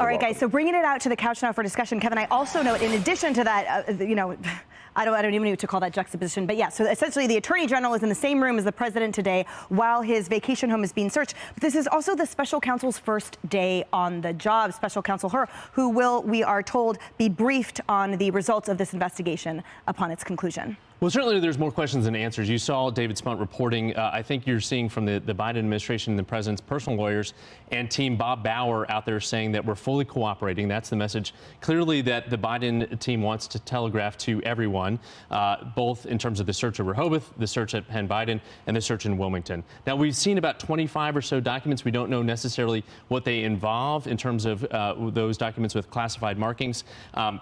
All right, guys, so bringing it out to the couch now for discussion. Kevin, I also note, in addition to that, I don't even know what to call that juxtaposition, but yeah, so essentially the Attorney General is in the same room as the President today while his vacation home is being searched. But this is also the Special Counsel's first day on the job. Special Counsel Hur, who will, we are told, be briefed on the results of this investigation upon its conclusion. Well, certainly there's more questions than answers. You saw David Spunt reporting. I think you're seeing from the Biden administration and the president's personal lawyers and team Bob Bauer out there saying that we're fully cooperating. That's the message clearly that the Biden team wants to telegraph to everyone, both in terms of the search of Rehoboth, the search at Penn Biden, and the search in Wilmington. Now, we've seen about 25 or so documents. We don't know necessarily what they involve in terms of those documents with classified markings.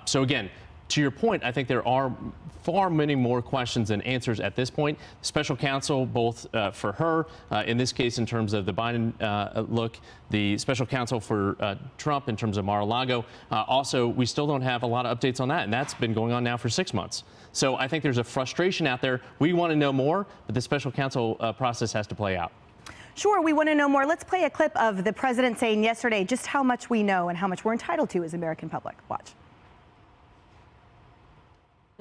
So again, to your point, I think there are far many more questions than answers at this point. Special counsel, both for her, in this case, in terms of the Biden look, the special counsel for Trump in terms of Mar-a-Lago. Also, we still don't have a lot of updates on that, and that's been going on now for 6 months. So I think there's a frustration out there. We want to know more, but the special counsel process has to play out. Sure, we want to know more. Let's play a clip of the president saying yesterday just how much we know and how much we're entitled to as American public. Watch.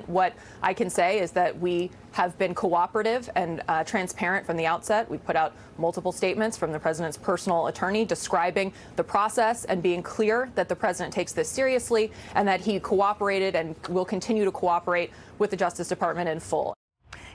What I can say is that we have been cooperative and transparent from the outset. We put out multiple statements from the president's personal attorney describing the process and being clear that the president takes this seriously and that he cooperated and will continue to cooperate with the Justice Department in full.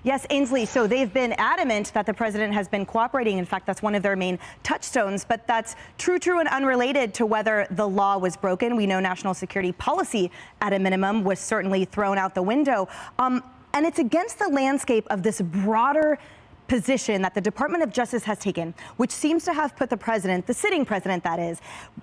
Yes, Ainsley, so they've been adamant that the president has been cooperating. In fact, that's one of their main touchstones, but that's true and unrelated to whether the law was broken. We know national security policy, at a minimum, was certainly thrown out the window. And it's against the landscape of this broader position that the Department of Justice has taken, which seems to have put the president, the sitting president that is,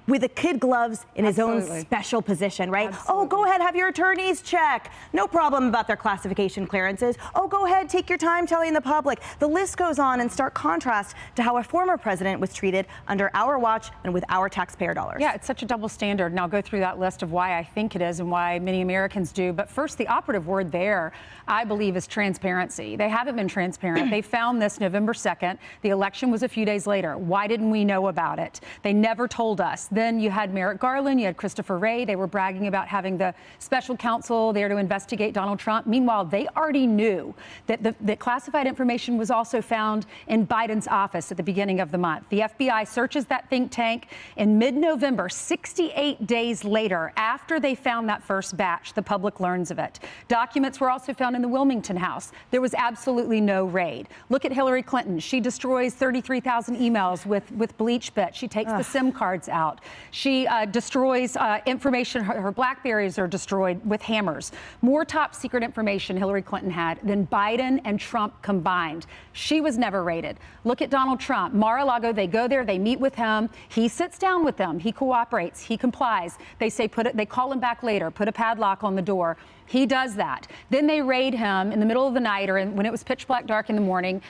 with the kid gloves in his own special position, right? Oh, go ahead, have your attorneys check. No problem about their classification clearances. Oh, go ahead, take your time telling the public. The list goes on in stark contrast to how a former president was treated under our watch and with our taxpayer dollars. Yeah, it's such a double standard. And I'll go through that list of why I think it is and why many Americans do. But first, the operative word there, I believe, is transparency. They haven't been transparent. They found this November 2nd. The election was a few days later. Why didn't we know about it? They never told us. Then you had Merrick Garland, you had Christopher Wray. They were bragging about having the special counsel there to investigate Donald Trump. Meanwhile, they already knew that the classified information was also found in Biden's office at the beginning of the month. The FBI searches that think tank in mid-November, 68 days later, after they found that first batch. The public learns of it. Documents were also found in the Wilmington house. There was absolutely no raid. Look at Hillary Clinton. She destroys 33,000 emails with BleachBit. She takes the SIM cards out. She destroys information. Her Blackberries are destroyed with hammers. More top secret information Hillary Clinton had than Biden and Trump combined. She was never raided. Look at Donald Trump. Mar-a-Lago, they go there, they meet with him. He sits down with them. He cooperates. He complies. They say they call him back later, put a padlock on the door. He does that. Then they raid him in the middle of the night or when it was pitch black dark in the morning.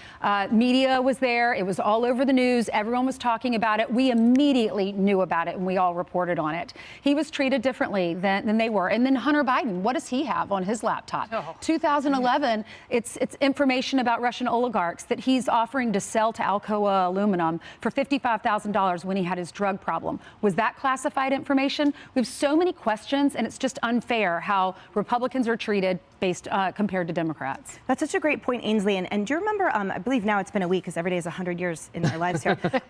Media was there. It was all over the news. Everyone was talking about it. We immediately knew about it and we all reported on it. He was treated differently than they were. And then Hunter Biden, what does he have on his laptop? 2011, it's information about Russian oligarchs that he's offering to sell to Alcoa Aluminum for $55,000 when he had his drug problem. Was that classified information? We have so many questions, and it's just unfair how Republicans are treated based compared to Democrats. That's such a great point, Ainsley. And do you remember, I believe now it's been a week because every day is 100 years in our lives here, but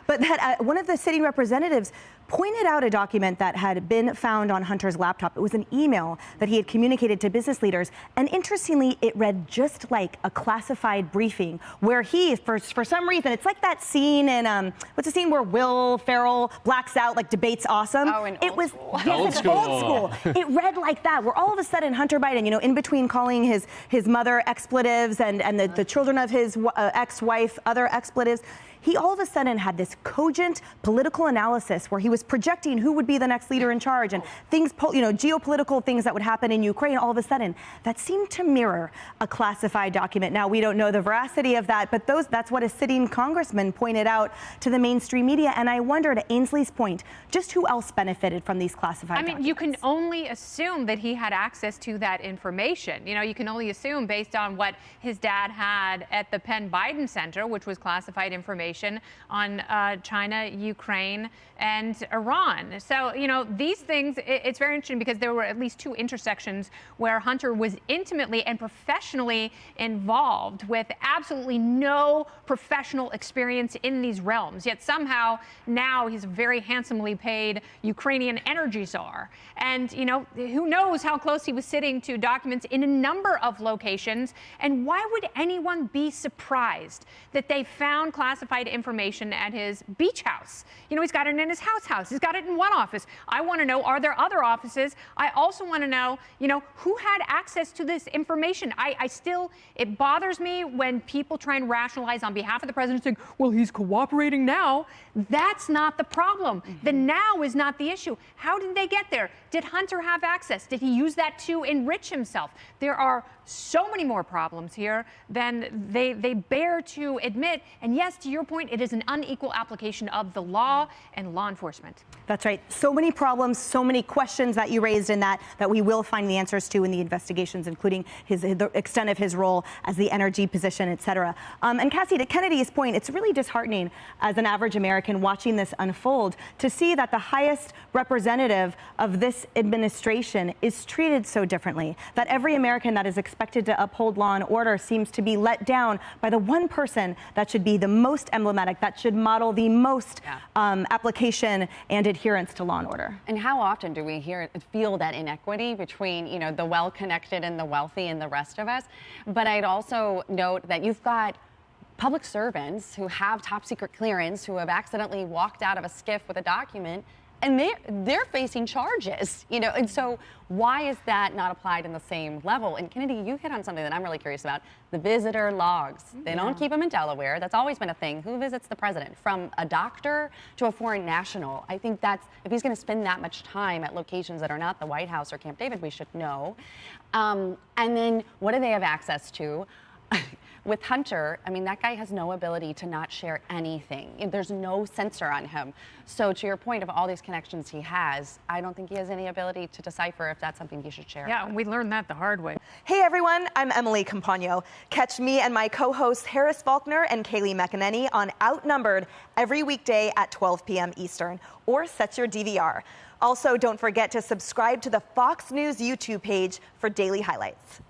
that one of the sitting representatives pointed out a document that had been found on Hunter's laptop. It was an email that he had communicated to business leaders. And interestingly, it read just like a classified briefing where he, for some reason, it's like that scene in, what's the scene where Will Ferrell blacks out, like debates awesome? Oh, in it was Old School. Yes, Old School. It read like that, where all of a sudden Hunter Biden, in between calling his mother expletives and the children of his ex-wife other expletives, he all of a sudden had this cogent political analysis where he was projecting who would be the next leader in charge and things, geopolitical things that would happen in Ukraine. All of a sudden, that seemed to mirror a classified document. Now, we don't know the veracity of that, but that's what a sitting congressman pointed out to the mainstream media. And I wonder, to Ainsley's point, just who else benefited from these classified documents? You can only assume that he had access to that information. You can only assume based on what his dad had at the Penn Biden Center, which was classified information location on China, Ukraine, and Iran. So, these things, it's very interesting because there were at least 2 intersections where Hunter was intimately and professionally involved with absolutely no professional experience in these realms. Yet somehow now he's a very handsomely paid Ukrainian energy czar. And, who knows how close he was sitting to documents in a number of locations. And why would anyone be surprised that they found classified information at his beach house? He's got it in his house. He's got it in one office. I want to know, are there other offices? I also want to know, who had access to this information? It bothers me when people try and rationalize on behalf of the president, saying, well, he's cooperating now. That's not the problem. The now is not the issue. How did they get there? Did Hunter have access? Did he use that to enrich himself? There are so many more problems here than they bear to admit. And yes, to your point, it is an unequal application of the law and law enforcement. That's right. So many problems, so many questions that you raised in that we will find the answers to in the investigations, including the extent of his role as the energy position, et cetera. And Cassie, to Kennedy's point, it's really disheartening as an average American watching this unfold to see that the highest representative of this administration is treated so differently, that every American that is expected to uphold law and order seems to be let down by the one person that should be the most emblematic, that should model the most application and adherence to law and order. And how often do we feel that inequity between, the well-connected and the wealthy and the rest of us? But I'd also note that you've got public servants who have top secret clearance, who have accidentally walked out of a skiff with a document, and they're facing charges, and so why is that not applied in the same level? And Kennedy, you hit on something that I'm really curious about, the visitor logs. They don't keep them in Delaware. That's always been a thing. Who visits the president? From a doctor to a foreign national. I think that's, if he's going to spend that much time at locations that are not the White House or Camp David, we should know. And then what do they have access to? With Hunter, that guy has no ability to not share anything. There's no censor on him. So to your point of all these connections he has, I don't think he has any ability to decipher if that's something he should share. Yeah, we learned that the hard way. Hey everyone, I'm Emily Campagno. Catch me and my co-hosts Harris Faulkner and Kaylee McEnany on Outnumbered every weekday at 12 p.m. Eastern, or set your DVR. Also, don't forget to subscribe to the Fox News YouTube page for daily highlights.